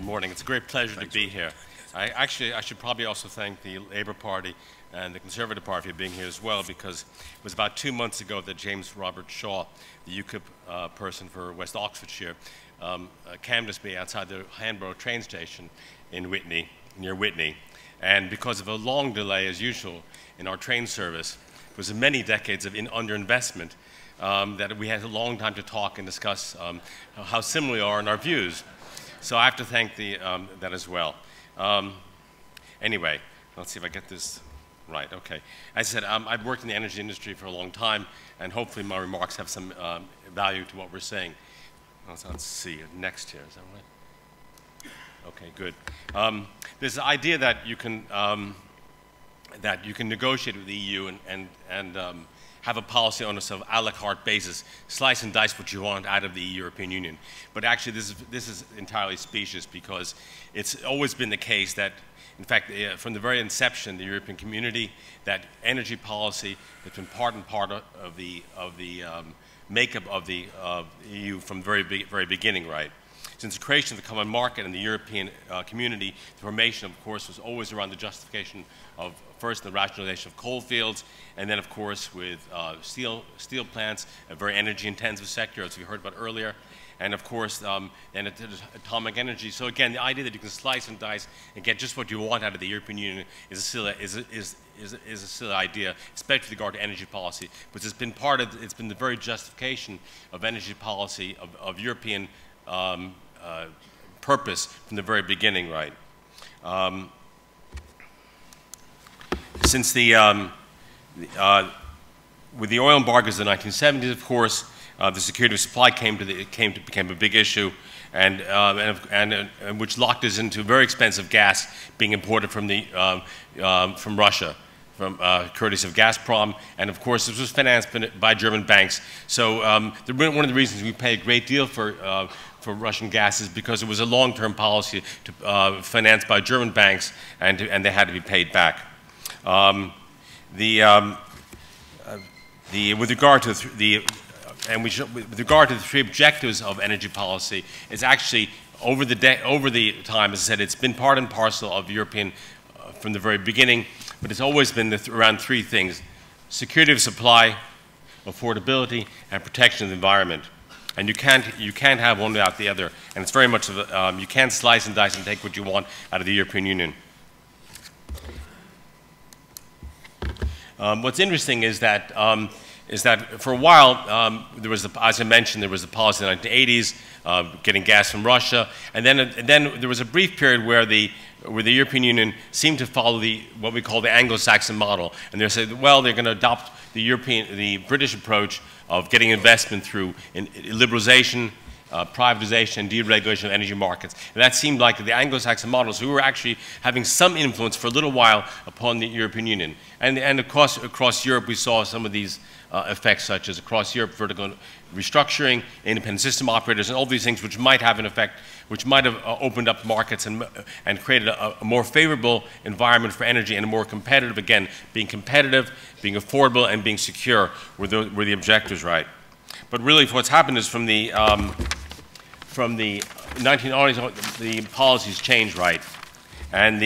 morning. It's a great pleasure to be here. I should probably also thank the Labour Party and the Conservative Party for being here as well, because it was about 2 months ago that James Robert Shaw, the UKIP person for West Oxfordshire, canvassed me outside the Hanborough train station in Whitney, near Whitney. And because of a long delay, as usual, in our train service, it was many decades of underinvestment, that we had a long time to talk and discuss how similar we are in our views. So I have to thank that as well. Anyway, let's see if I get this right. Okay. As I said, I've worked in the energy industry for a long time, and hopefully my remarks have some value to what we're saying. Let's see. Next here. Is that right? Okay, good. There's the idea that you can negotiate with the EU and have a policy on a sort of a la carte basis, slice and dice what you want out of the European Union. But actually this is entirely specious, because it's always been the case that, in fact, from the very inception of the European community, that energy policy has been part and part of the makeup of the EU from the very beginning, right? Since the creation of the common market and the European community, the formation, of course, was always around the justification of, first, the rationalization of coal fields, and then, of course, with steel plants, a very energy-intensive sector, as we heard about earlier, and, of course, then atomic energy. So, again, the idea that you can slice and dice and get just what you want out of the European Union is a silly idea, especially with regard to energy policy, which has been it's been the very justification of energy policy of European purpose from the very beginning, right? Since with the oil embargoes of the 1970s, of course, the security of supply became a big issue, and which locked us into very expensive gas being imported from Russia, courtesy of Gazprom, and of course this was financed by German banks. So one of the reasons we pay a great deal for Russian gas is because it was a long-term policy financed by German banks, and they had to be paid back. With regard to the three objectives of energy policy, it's actually over the time, as I said, it's been part and parcel of European from the very beginning, but it's always been around three things: security of supply, affordability, and protection of the environment. And you can't have one without the other. And it's very much of you can't slice and dice and take what you want out of the European Union. What's interesting is that for a while there was, as I mentioned, there was a policy in the 1980s getting gas from Russia, and then there was a brief period where the European Union seemed to follow what we call the Anglo-Saxon model, and they said, well, they're going to adopt the British approach of getting investment through liberalization, privatization, and deregulation of energy markets. And that seemed like the Anglo-Saxon models, who were actually having some influence for a little while upon the European Union. And of course, across Europe, we saw some of these effects, such as across Europe, vertical restructuring, independent system operators, and all these things which might have an effect, which might have opened up markets and created a more favorable environment for energy, and a more competitive, again, being competitive, being affordable, and being secure were the objectives, right? But really, what's happened is from the 1980s, the policies changed, right? And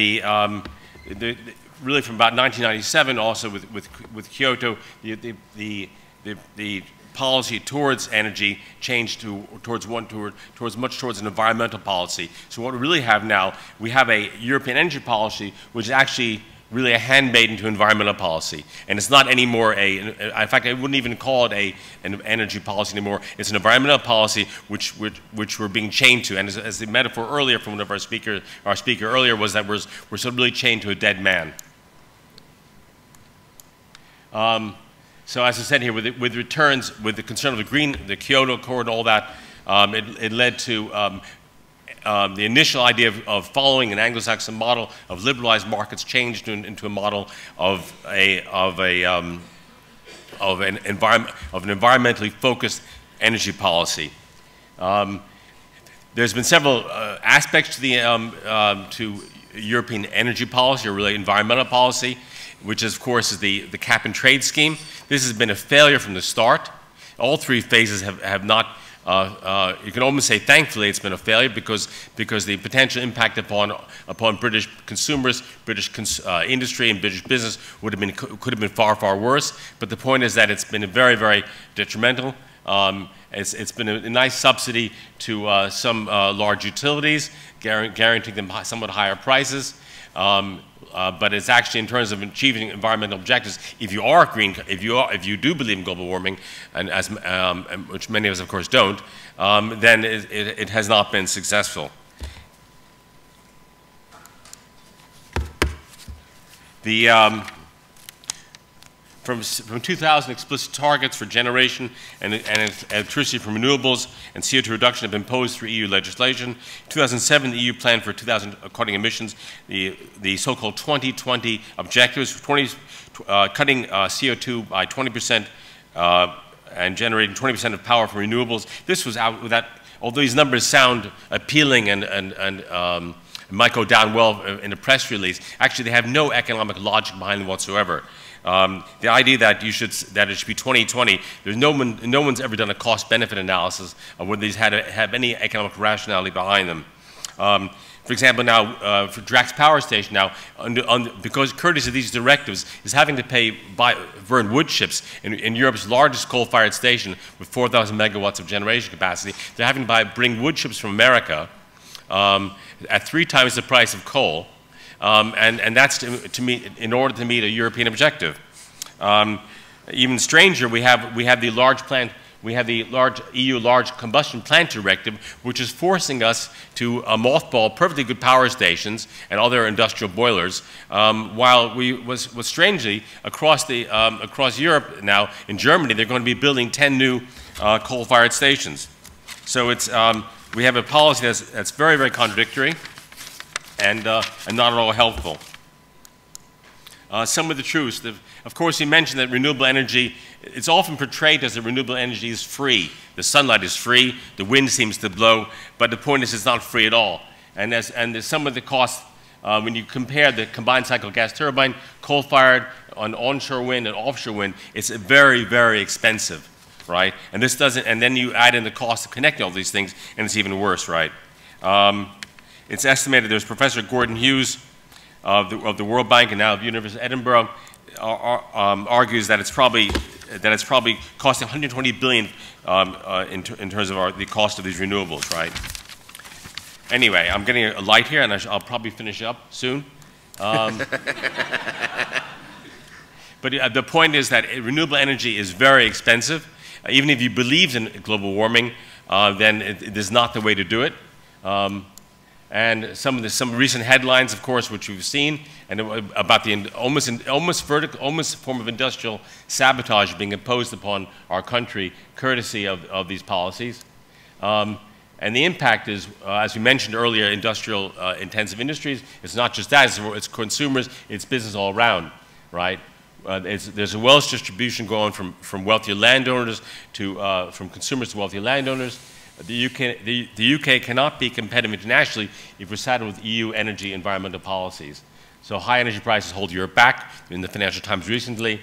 really from about 1997, also with Kyoto, the policy towards energy changed towards much towards an environmental policy. So what we really have now, we have a European energy policy which is actually really a handmaiden to environmental policy, and it's not anymore in fact, I wouldn't even call it an energy policy anymore. It's an environmental policy which we're being chained to, and as the metaphor earlier from one of our speaker earlier was that we're sort of really chained to a dead man. So as I said here, with returns, with the concern of the Kyoto Accord and all that, it led to the initial idea of following an Anglo-Saxon model of liberalized markets changed into a model of an environmentally focused energy policy. There's been several aspects to European energy policy, or really environmental policy, which of course is the cap and trade scheme. This has been a failure from the start. All three phases have not you can almost say thankfully it's been a failure because the potential impact upon British consumers, British industry and British business could have been far worse. But the point is that it's been very detrimental. It's been a nice subsidy to some large utilities, guaranteeing them somewhat higher prices. But it's actually, in terms of achieving environmental objectives, if you do believe in global warming, and which many of us of course don't, then it has not been successful. From 2000, explicit targets for generation and electricity from renewables and CO2 reduction have been imposed through EU legislation. In 2007, the EU planned for 2000 cutting emissions, the so-called 2020 objectives, cutting CO2 by 20% and generating 20% of power from renewables. This was out with that. Although these numbers sound appealing and might go down well in a press release, actually they have no economic logic behind them whatsoever. The idea that it should be 2020, no one's ever done a cost-benefit analysis of whether these have any economic rationality behind them. For example, now for Drax Power Station now, because courtesy of these directives, is having to burn wood chips in Europe's largest coal-fired station with 4,000 megawatts of generation capacity. They're having to bring wood chips from America at 3 times the price of coal. And that's in order to meet a European objective. Even stranger, we have the large EU large combustion plant directive, which is forcing us to mothball perfectly good power stations and other industrial boilers. While strangely across Europe now, in Germany, they're going to be building 10 new coal-fired stations. So we have a policy that's very contradictory. And not at all helpful. Some of the truths. Of course, you mentioned that renewable energy, it's often portrayed as that renewable energy is free. The sunlight is free, the wind seems to blow, but the point is it's not free at all. And there's some of the costs, when you compare the combined cycle gas turbine, coal-fired, on onshore wind and offshore wind, it's very expensive, right? And then you add in the cost of connecting all these things, and it's even worse, right? It's estimated there's Professor Gordon Hughes of the World Bank and now of the University of Edinburgh argues that it's probably costing 120 billion in terms of the cost of these renewables, right? Anyway, I'm getting a light here, and I'll probably finish up soon. But the point is that renewable energy is very expensive. Even if you believe in global warming, then it is not the way to do it. And some recent headlines, of course, which we've seen, and about the almost form of industrial sabotage being imposed upon our country, courtesy of these policies. And the impact is, as we mentioned earlier, industrial intensive industries. It's not just that; it's consumers, it's business all around, right? There's a wealth distribution going from wealthier landowners from consumers to wealthier landowners. The UK cannot be competitive internationally if we're saddled with EU energy environmental policies. So high energy prices hold Europe back in the Financial Times recently.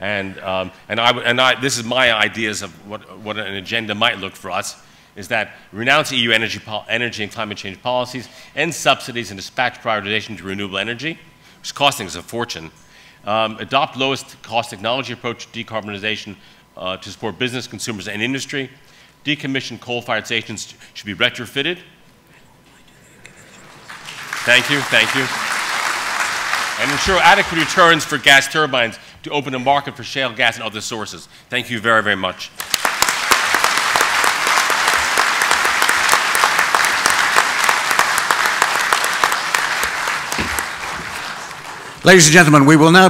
This is my ideas of what an agenda might look for us, is that renounce EU energy and climate change policies, end subsidies and dispatch prioritization to renewable energy, which is costing us a fortune. Adopt lowest cost technology approach to decarbonization to support business, consumers, and industry. Decommissioned coal-fired stations should be retrofitted. Thank you. And ensure adequate returns for gas turbines to open a market for shale gas and other sources. Thank you very much. Ladies and gentlemen, we will now